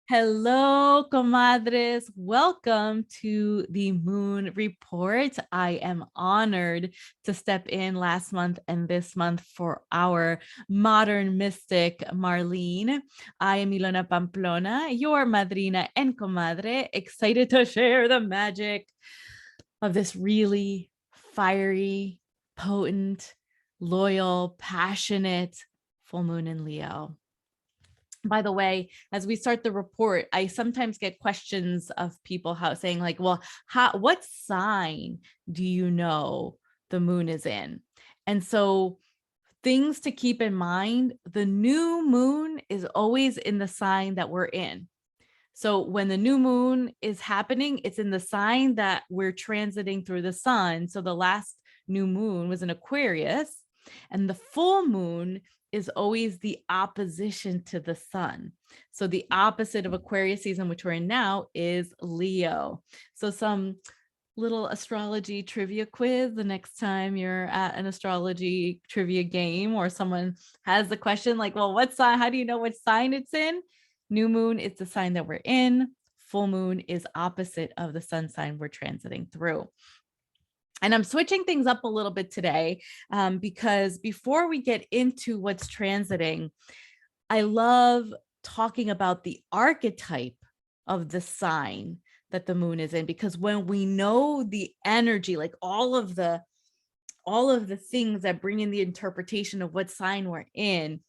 Hello, comadres. Welcome to the Moon Report. I am honored to step in last month and this month for our modern mystic, Marlene. I am Ilona Pamplona, your madrina and comadre, excited to share the magic of this really fiery, potent, loyal, passionate full moon in Leo. By the way, as we start the report, I sometimes get questions of people saying like, well, what sign do you know the moon is in? And so things to keep in mind, the new moon is always in the sign that we're in. So when the new moon is happening, it's in the sign that we're transiting through the sun. So the last new moon was in Aquarius, and the full moon is always the opposition to the sun. So the opposite of Aquarius season, which we're in now, is Leo. So some little astrology trivia quiz the next time you're at an astrology trivia game or someone has the question like, well, what sign, how do you know what sign it's in? New moon is the sign that we're in. Full moon is opposite of the sun sign we're transiting through. And I'm switching things up a little bit today because before we get into what's transiting, I love talking about the archetype of the sign that the moon is in, because when we know the energy, like all of the things that bring in the interpretation of what sign we're in,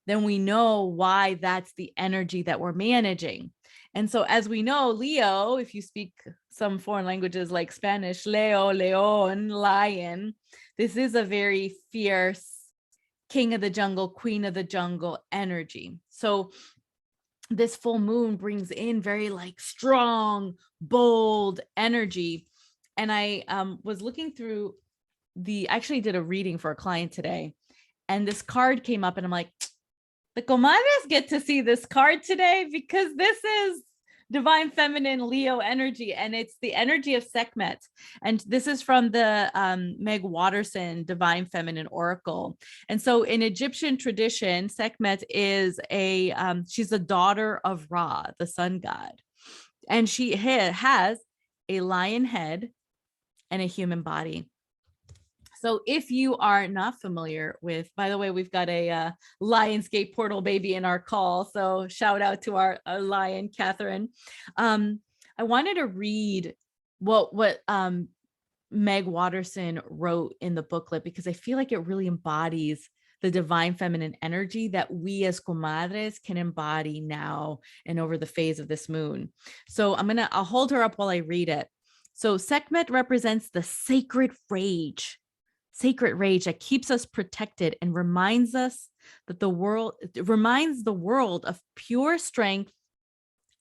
then we know why that's the energy that we're managing. And so as we know, Leo, if you speak some foreign languages like Spanish, Leo, león, lion, this is a very fierce king of the jungle, queen of the jungle energy. So this full moon brings in very like strong, bold energy. And I was looking through actually did a reading for a client today, and this card came up and I'm like, the comadres get to see this card today because this is divine feminine Leo energy, and it's the energy of Sekhmet. And this is from the Meg Watterson Divine Feminine Oracle. And so in Egyptian tradition, Sekhmet is she's the daughter of Ra, the sun god. And she has a lion head and a human body. So if you are not familiar with, by the way, we've got a Lionsgate portal baby in our call. So shout out to our lion, Catherine. I wanted to read what Meg Watterson wrote in the booklet, because I feel like it really embodies the divine feminine energy that we as comadres can embody now and over the phase of this moon. So I'll hold her up while I read it. So Sekhmet represents the sacred rage that keeps us protected and reminds us that the world of pure strength,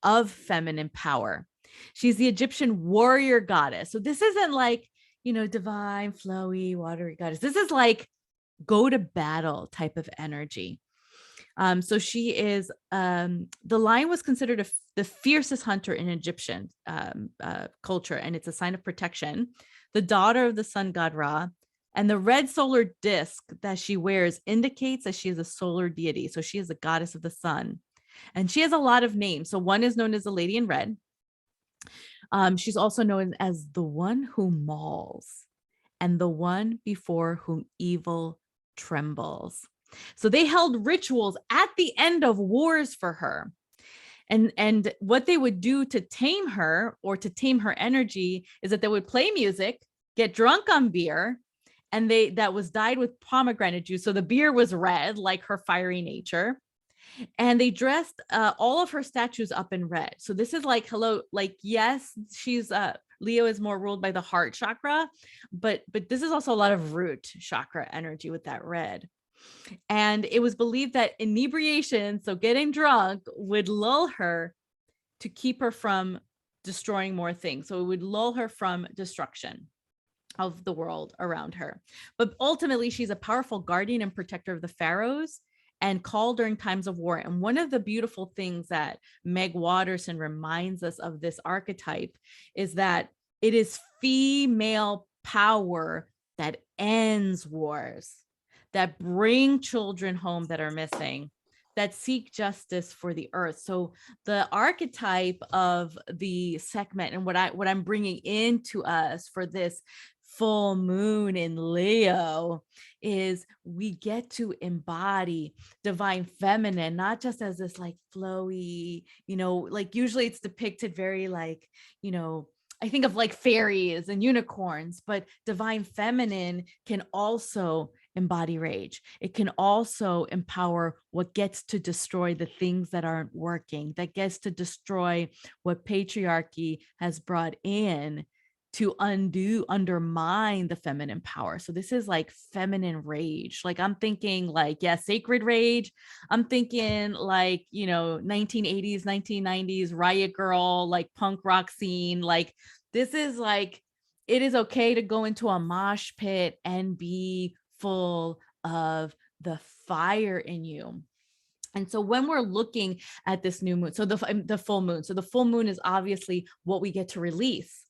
of feminine power. She's the Egyptian warrior goddess. So this isn't like, divine, flowy, watery goddess. This is like go to battle type of energy. So she is, the lion was considered the fiercest hunter in Egyptian culture, and it's a sign of protection. The daughter of the sun god Ra, and the red solar disc that she wears indicates that she is a solar deity. So she is a goddess of the sun, and she has a lot of names. So one is known as the Lady in Red. She's also known as the one who mauls, and the one before whom evil trembles. So they held rituals at the end of wars for her. And what they would do to tame her, or to tame her energy, is that they would play music, get drunk on beer, and that was dyed with pomegranate juice. So the beer was red, like her fiery nature. And they dressed all of her statues up in red. So this is like, hello, like, yes, she's Leo is more ruled by the heart chakra, but this is also a lot of root chakra energy with that red. And it was believed that inebriation, so getting drunk, would lull her to keep her from destroying more things. So it would lull her from destruction of the world around her. But ultimately, she's a powerful guardian and protector of the pharaohs, and called during times of war. And one of the beautiful things that Meg Watterson reminds us of this archetype is that it is female power that ends wars, that bring children home that are missing, that seek justice for the earth. So the archetype of the Sekhmet and what I'm bringing into us for this full moon in Leo is we get to embody divine feminine, not just as this like flowy, like usually it's depicted very like, I think of like fairies and unicorns, but divine feminine can also embody rage. It can also empower what gets to destroy the things that aren't working, that gets to destroy what patriarchy has brought in to undermine the feminine power. So this is like feminine rage. Like I'm thinking like, yeah, sacred rage. I'm thinking like, 1980s, 1990s riot girl, like punk rock scene. Like this is like, it is okay to go into a mosh pit and be full of the fire in you. And so when we're looking at this new moon, so the full moon, so the full moon is obviously what we get to release.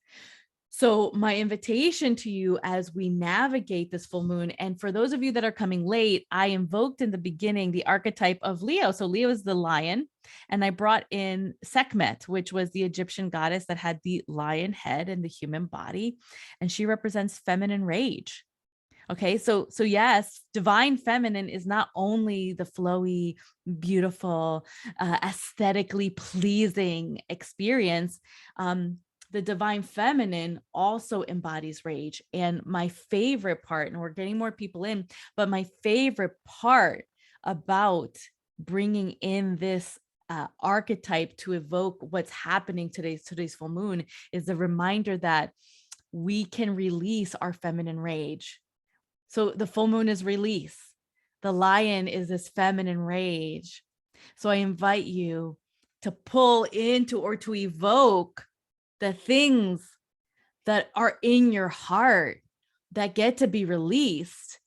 So my invitation to you as we navigate this full moon, and for those of you that are coming late, I invoked in the beginning the archetype of Leo. So Leo is the lion, and I brought in Sekhmet, which was the Egyptian goddess that had the lion head and the human body, and she represents feminine rage. Okay, so yes, divine feminine is not only the flowy, beautiful, aesthetically pleasing experience. The divine feminine also embodies rage. And my favorite part, and we're getting more people in, but my favorite part about bringing in this archetype to evoke what's happening today's full moon is the reminder that we can release our feminine rage. So the full moon is release. The lion is this feminine rage. So I invite you to pull into or to evoke the things that are in your heart that get to be released.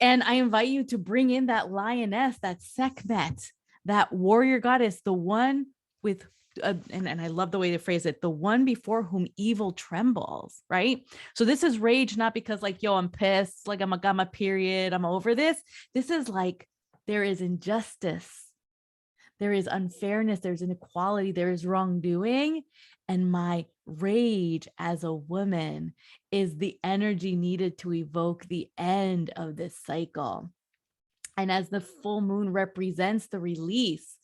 And I invite you to bring in that lioness, that Sekhmet, that warrior goddess, the one with and I love the way they phrase it, the one before whom evil trembles, right? So this is rage, not because like, yo, I'm pissed, like I got my period, I'm over this. This is like, there is injustice, there is unfairness, there's inequality, there is wrongdoing. And my rage as a woman is the energy needed to evoke the end of this cycle. And as the full moon represents the release,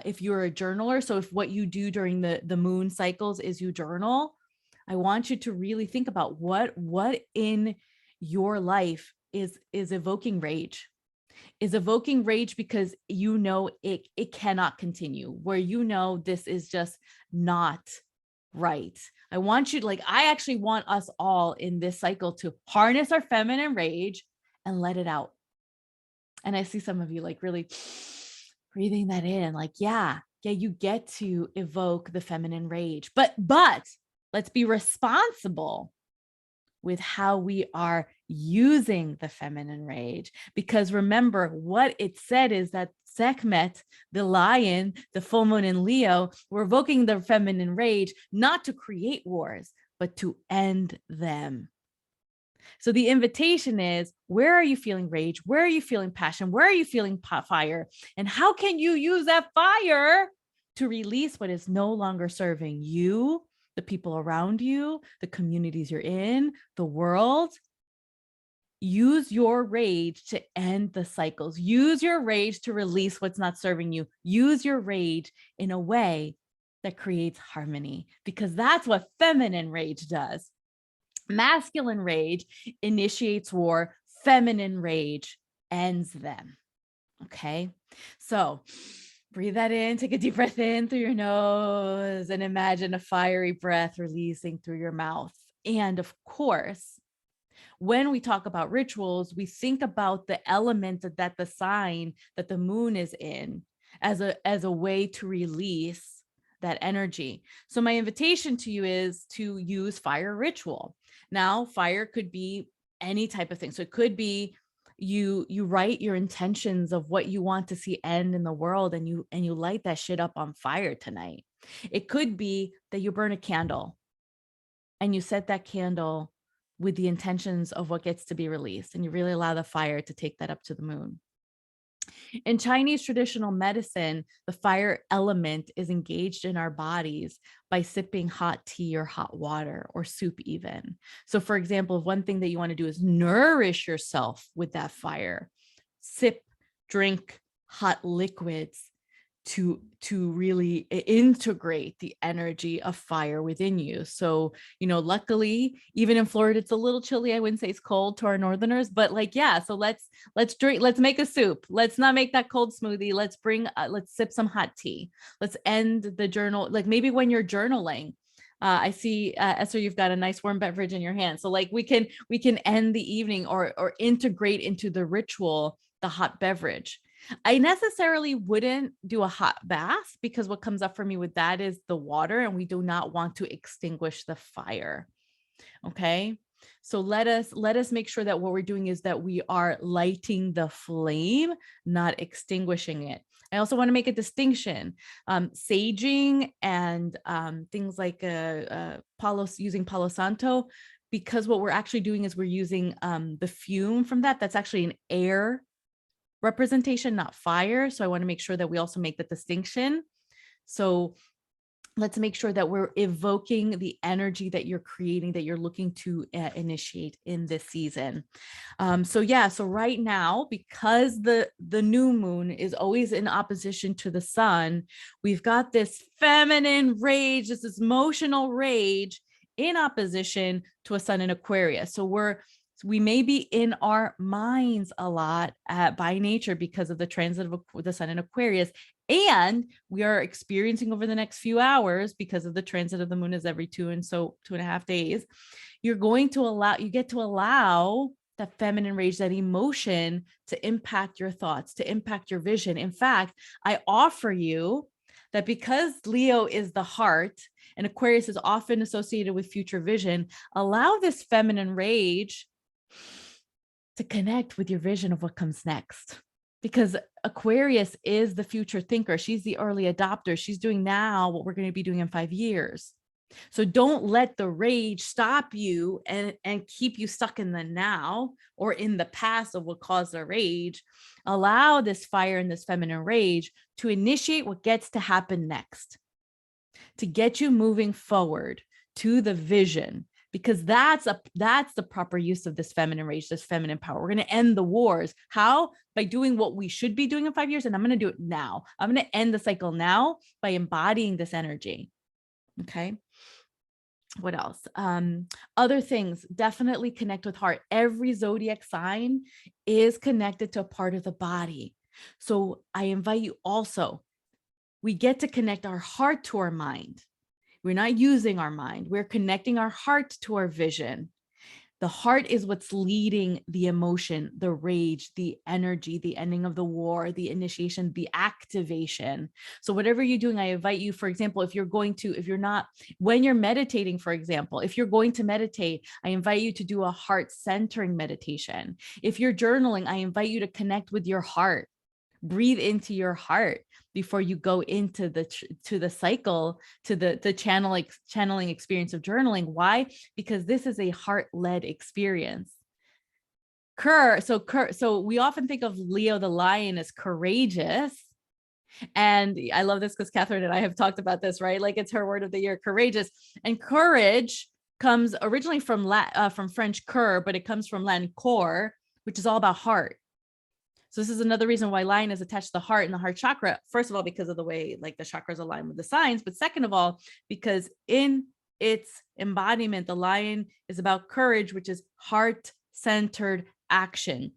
if you're a journaler, so if what you do during the moon cycles is you journal, I want you to really think about what in your life is evoking rage. Is evoking rage because it cannot continue, where this is just not right. I want you to, like, I actually want us all in this cycle to harness our feminine rage and let it out. And I see some of you like really breathing that in, like, yeah, you get to evoke the feminine rage, but let's be responsible with how we are using the feminine rage. Because remember, what it said is that Sekhmet, the lion, the full moon in Leo, we're evoking the feminine rage, not to create wars, but to end them. So the invitation is, where are you feeling rage? Where are you feeling passion? Where are you feeling fire? And how can you use that fire to release what is no longer serving you, the people around you, the communities you're in, the world? Use your rage to end the cycles. Use your rage to release what's not serving you. Use your rage in a way that creates harmony, because that's what feminine rage does. Masculine rage initiates war. Feminine rage ends them. Okay. So breathe that in, take a deep breath in through your nose and imagine a fiery breath releasing through your mouth. And of course, when we talk about rituals, we think about the element that the sign that the moon is in as a way to release that energy. So my invitation to you is to use fire ritual. Now, fire could be any type of thing. So it could be you write your intentions of what you want to see end in the world, and you light that shit up on fire tonight. It could be that you burn a candle and you set that candle with the intentions of what gets to be released, and you really allow the fire to take that up to the moon. In Chinese traditional medicine, the fire element is engaged in our bodies by sipping hot tea or hot water or soup even. So for example, one thing that you want to do is nourish yourself with that fire. Sip, drink hot liquids to really integrate the energy of fire within you. So, luckily, even in Florida, it's a little chilly. I wouldn't say it's cold to our northerners, but like, yeah. So let's drink, let's make a soup. Let's not make that cold smoothie. Let's sip some hot tea. Let's end the journal. Like maybe when you're journaling, I see Esther, you've got a nice warm beverage in your hand. So like we can end the evening or integrate into the ritual the hot beverage. I necessarily wouldn't do a hot bath because what comes up for me with that is the water, and we do not want to extinguish the fire. Okay. So let us make sure that what we're doing is that we are lighting the flame, not extinguishing it. I also want to make a distinction. Saging and things like using Palo Santo, because what we're actually doing is we're using the fume from that. That's actually an air representation, not fire. So I want to make sure that we also make the distinction. So let's make sure that we're evoking the energy that you're creating, that you're looking to initiate in this season. So right now, because the new moon is always in opposition to the sun, we've got this feminine rage, this emotional rage in opposition to a sun in Aquarius. So we may be in our minds a lot by nature because of the transit of the sun in Aquarius. And we are experiencing over the next few hours, because of the transit of the moon is every 2.5 days, you get to allow that feminine rage, that emotion to impact your thoughts, to impact your vision. In fact, I offer you that because Leo is the heart and Aquarius is often associated with future vision, allow this feminine rage to connect with your vision of what comes next. Because Aquarius is the future thinker. She's the early adopter. She's doing now what we're going to be doing in 5 years. So don't let the rage stop you and keep you stuck in the now or in the past of what caused the rage. Allow this fire and this feminine rage to initiate what gets to happen next, to get you moving forward to the vision, because that's the proper use of this feminine rage, this feminine power. We're going to end the wars. How? By doing what we should be doing in 5 years. And I'm going to do it now. I'm going to end the cycle now by embodying this energy. Okay. What else? Other things, definitely connect with heart. Every zodiac sign is connected to a part of the body. So I invite you also, we get to connect our heart to our mind. We're not using our mind. We're connecting our heart to our vision. The heart is what's leading the emotion, the rage, the energy, the ending of the war, the initiation, the activation. So whatever you're doing, I invite you, for example, when you're meditating, for example, if you're going to meditate, I invite you to do a heart centering meditation. If you're journaling, I invite you to connect with your heart. Breathe into your heart before you go into the cycle, to the channeling experience of journaling. Why? Because this is a heart-led experience. So we often think of Leo the lion as courageous. And I love this because Catherine and I have talked about this, right? Like it's her word of the year, courageous. And courage comes originally from French cœur, but it comes from Latin cor, which is all about heart. So this is another reason why lion is attached to the heart and the heart chakra. First of all, because of the way like the chakras align with the signs, but second of all, because in its embodiment, the lion is about courage, which is heart-centered action.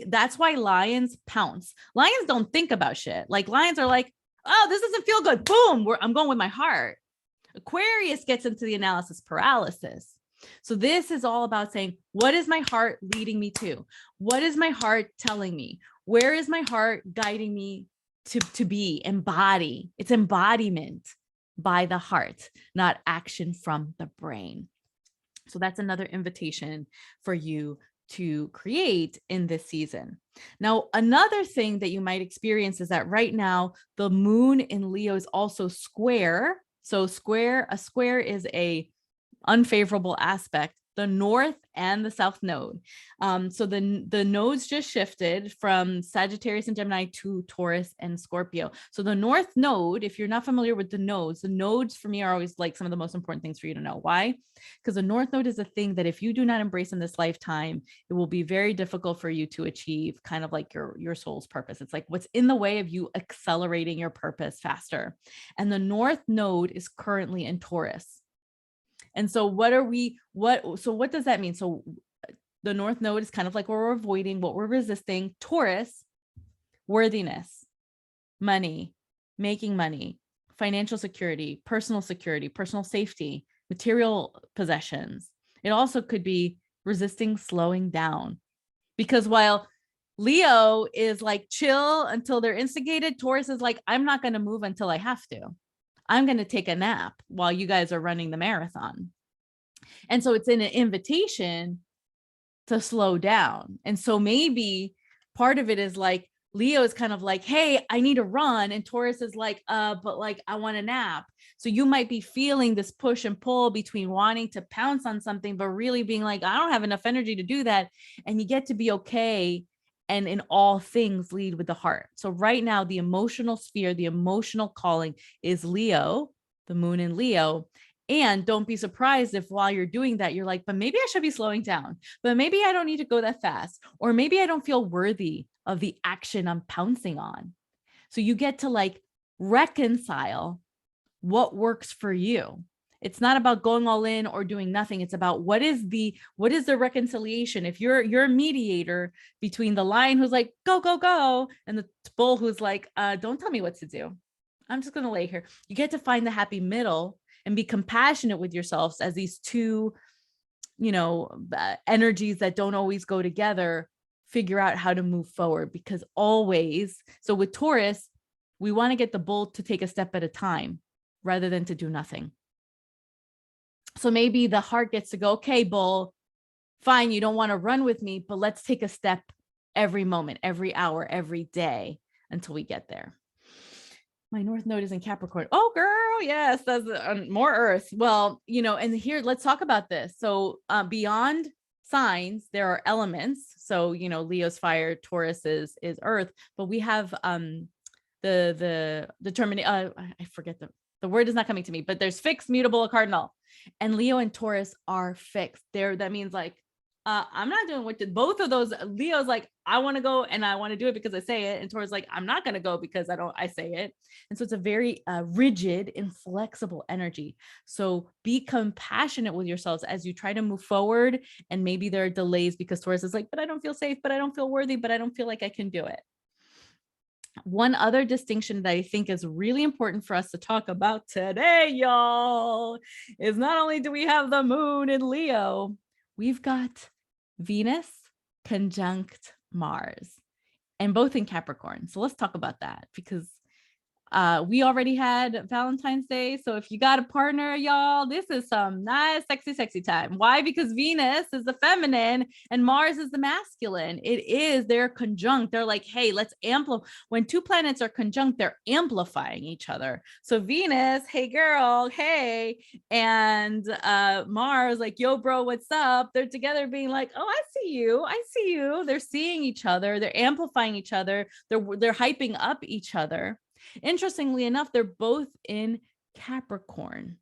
That's why lions pounce. Lions don't think about shit. Like lions are like, oh, this doesn't feel good. Boom, I'm going with my heart. Aquarius gets into the analysis paralysis. So this is all about saying, what is my heart leading me to? What is my heart telling me? Where is my heart guiding me to be, embody? It's embodiment by the heart, not action from the brain. So that's another invitation for you to create in this season. Now, another thing that you might experience is that right now, the moon in Leo is also square. So a square is a unfavorable aspect the north and the south node. So the nodes just shifted from Sagittarius and Gemini to Taurus and Scorpio. So the north node, if you're not familiar with the nodes for me are always like some of the most important things for you to know. Why? Because the north node is a thing that if you do not embrace in this lifetime, it will be very difficult for you to achieve kind of like your soul's purpose. It's like what's in the way of you accelerating your purpose faster. And the north node is currently in Taurus. And so what does that mean? So the north node is kind of like what we're avoiding, what we're resisting. Taurus, worthiness, money, making money, financial security, personal safety, material possessions. It also could be resisting slowing down, because while Leo is like chill until they're instigated, Taurus is like, I'm not going to move until I have to. I'm going to take a nap while you guys are running the marathon. And so it's an invitation to slow down. And so maybe part of it is like, Leo is kind of like, hey, I need to run. And Taurus is like, but like, I want a nap. So you might be feeling this push and pull between wanting to pounce on something, but really being like, I don't have enough energy to do that. And you get to be okay. And in all things, lead with the heart. So right now, the emotional sphere, the emotional calling is Leo, the moon in Leo. And don't be surprised if while you're doing that, you're like, but maybe I should be slowing down, but maybe I don't need to go that fast, or maybe I don't feel worthy of the action I'm pouncing on. So you get to like reconcile what works for you. It's not about going all in or doing nothing. It's about what is the reconciliation. If you're a mediator between the lion who's like, go, go, go, and the bull who's like, don't tell me what to do. I'm just going to lay here. You get to find the happy middle and be compassionate with yourselves as these two, energies that don't always go together, figure out how to move forward. Because always, so with Taurus, we want to get the bull to take a step at a time rather than to do nothing. So maybe the heart gets to go, okay, bull, fine, you don't want to run with me, but let's take a step every moment, every hour, every day until we get there. My north node is in Capricorn. Oh, girl, yes, that's more earth. Well, and here, let's talk about this. So beyond signs, there are elements. So, Leo's fire, Taurus is earth, but we have the determining, I forget the word is not coming to me, but there's fixed, mutable, or cardinal. And Leo and Taurus are fixed. That means like, I'm not doing what both of those. Leo's like, I want to go and I want to do it because I say it. And Taurus like, I'm not going to go because I say it. And so it's a very rigid, inflexible energy. So be compassionate with yourselves as you try to move forward. And maybe there are delays because Taurus is like, but I don't feel safe, but I don't feel worthy, but I don't feel like I can do it. One other distinction that I think is really important for us to talk about today, y'all, is not only do we have the moon in Leo, we've got Venus conjunct Mars, and both in Capricorn. So let's talk about that, because we already had Valentine's Day. So if you got a partner, y'all, this is some nice, sexy time. Why? Because Venus is the feminine and Mars is the masculine. They're conjunct. They're like, hey, let's amplify. When two planets are conjunct, they're amplifying each other. So Venus, hey girl, hey. And Mars, like, yo, bro, what's up? They're together being like, oh, I see you. They're seeing each other. They're amplifying each other. They're hyping up each other. Interestingly enough, they're both in Capricorn.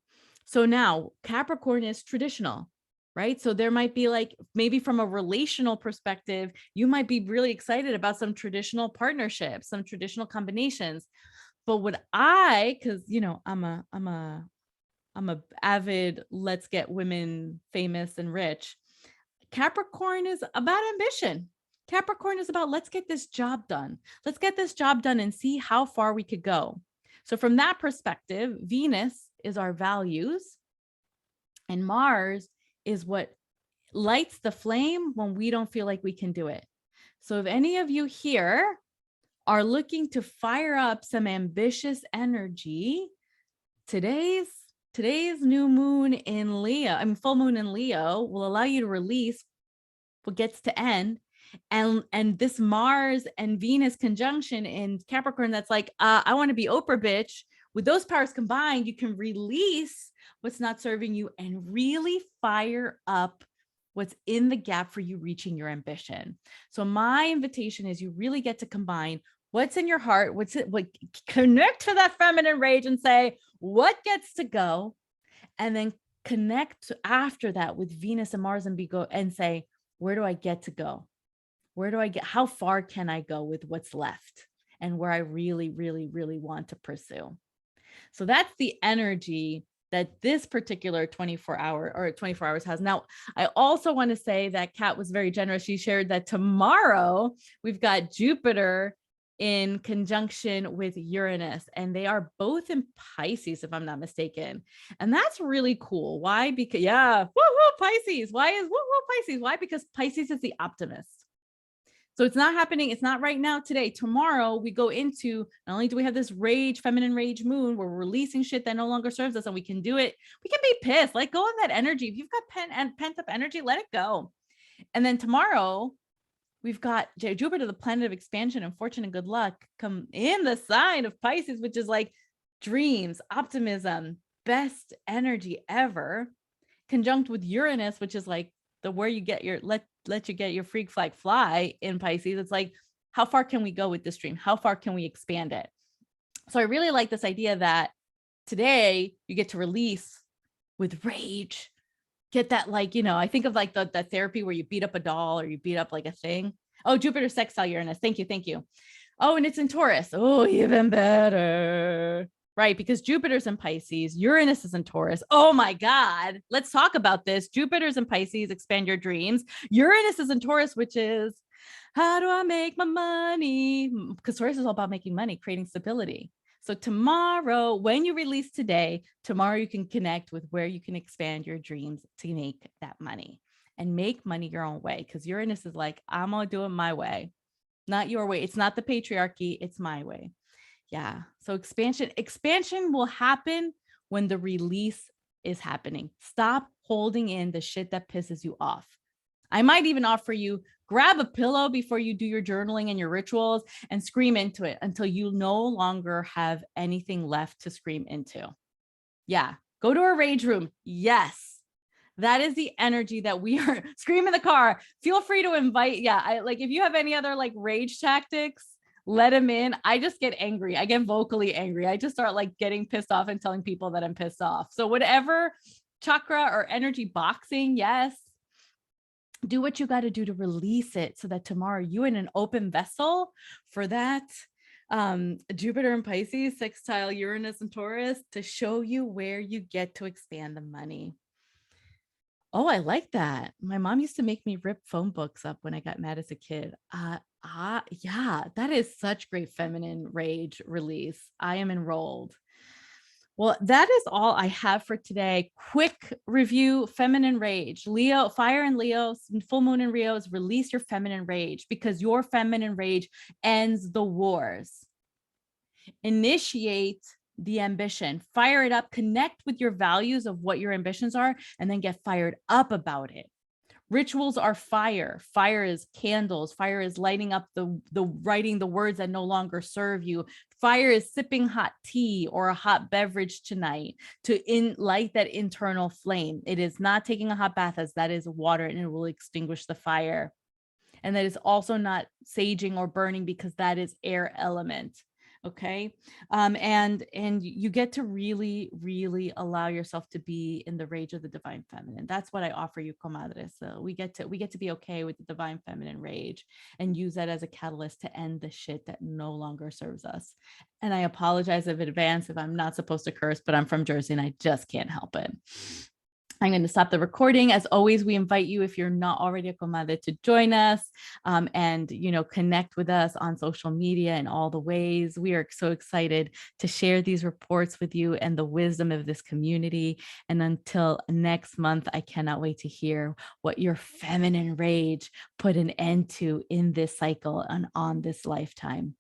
So now Capricorn is traditional, right? So there might be like, maybe from a relational perspective, you might be really excited about some traditional partnerships, some traditional combinations. But because I'm a avid let's get women famous and rich. Capricorn is about ambition. Capricorn is about, let's get this job done. Let's get this job done and see how far we could go. So from that perspective, Venus is our values, and Mars is what lights the flame when we don't feel like we can do it. So if any of you here are looking to fire up some ambitious energy, today's new moon in Leo, full moon in Leo, will allow you to release what gets to end. And this Mars and Venus conjunction in Capricorn, that's like, I want to be Oprah, bitch. With those powers combined, you can release what's not serving you and really fire up what's in the gap for you reaching your ambition. So my invitation is you really get to combine what's in your heart, what connect to that feminine rage and say, what gets to go? And then connect after that with Venus and Mars and go and say, where do I get to go? How far can I go with what's left and where I really, really, really want to pursue? So that's the energy that this particular 24 hours has. Now, I also want to say that Kat was very generous. She shared that tomorrow we've got Jupiter in conjunction with Uranus, and they are both in Pisces, if I'm not mistaken. And that's really cool. Why? Because Pisces. Why Pisces? Why? Because Pisces is the optimist. So it's not happening. It's not right now today. Tomorrow we go into, not only do we have this feminine rage moon, where we're releasing shit that no longer serves us and we can do it. We can be pissed, let go of that energy. If you've got pent up energy, let it go. And then tomorrow we've got Jupiter, the planet of expansion and fortune and good luck, come in the sign of Pisces, which is like dreams, optimism, best energy ever, conjunct with Uranus, which is like where you get your let you get your freak flag fly in Pisces. It's like, how far can we go with this dream? How far can we expand it? So I really like this idea that today you get to release with rage, get that, like, I think of like the therapy where you beat up a doll or you beat up like a thing. Oh, Jupiter sextile Uranus. Thank you. Oh, and it's in Taurus. Oh, even better. Right, because Jupiter's in Pisces, Uranus is in Taurus. Oh my God, let's talk about this. Jupiter's in Pisces, expand your dreams. Uranus is in Taurus, which is, how do I make my money? Because Taurus is all about making money, creating stability. So tomorrow, when you release today, tomorrow you can connect with where you can expand your dreams to make that money and make money your own way. Because Uranus is like, I'm gonna do it my way, not your way. It's not the patriarchy, it's my way. Yeah. So expansion will happen when the release is happening. Stop holding in the shit that pisses you off. I might even offer you, grab a pillow before you do your journaling and your rituals and scream into it until you no longer have anything left to scream into. Yeah. Go to a rage room. Yes. That is the energy that we are. Scream in the car. Feel free to invite. Yeah. I like, if you have any other like rage tactics, let them in. I just get angry. I get vocally angry. I just start like getting pissed off and telling people that I'm pissed off. So whatever chakra or energy boxing, yes, do what you got to do to release it so that tomorrow you in an open vessel for that Jupiter and Pisces, sextile Uranus and Taurus, to show you where you get to expand the money. Oh, I like that. My mom used to make me rip phone books up when I got mad as a kid. Yeah, that is such great feminine rage release. I am enrolled. Well, that is all I have for today. Quick review, feminine rage. Leo, fire in Leo, full moon in Rio is release your feminine rage, because your feminine rage ends the wars. Initiate the ambition, fire it up, connect with your values of what your ambitions are, and then get fired up about it. Rituals are fire. Fire is candles. Fire is lighting up the writing the words that no longer serve you. Fire is sipping hot tea or a hot beverage tonight to light that internal flame. It is not taking a hot bath, as that is water and it will extinguish the fire. And that is also not saging or burning, because that is air element. Okay. And you get to really, really allow yourself to be in the rage of the divine feminine. That's what I offer you, comadres. So we get to be okay with the divine feminine rage and use that as a catalyst to end the shit that no longer serves us. And I apologize in advance if I'm not supposed to curse, but I'm from Jersey and I just can't help it. I'm going to stop the recording. As always, we invite you, if you're not already a comadre, to join us and, connect with us on social media in all the ways. We are so excited to share these reports with you and the wisdom of this community. And until next month, I cannot wait to hear what your feminine rage put an end to in this cycle and on this lifetime.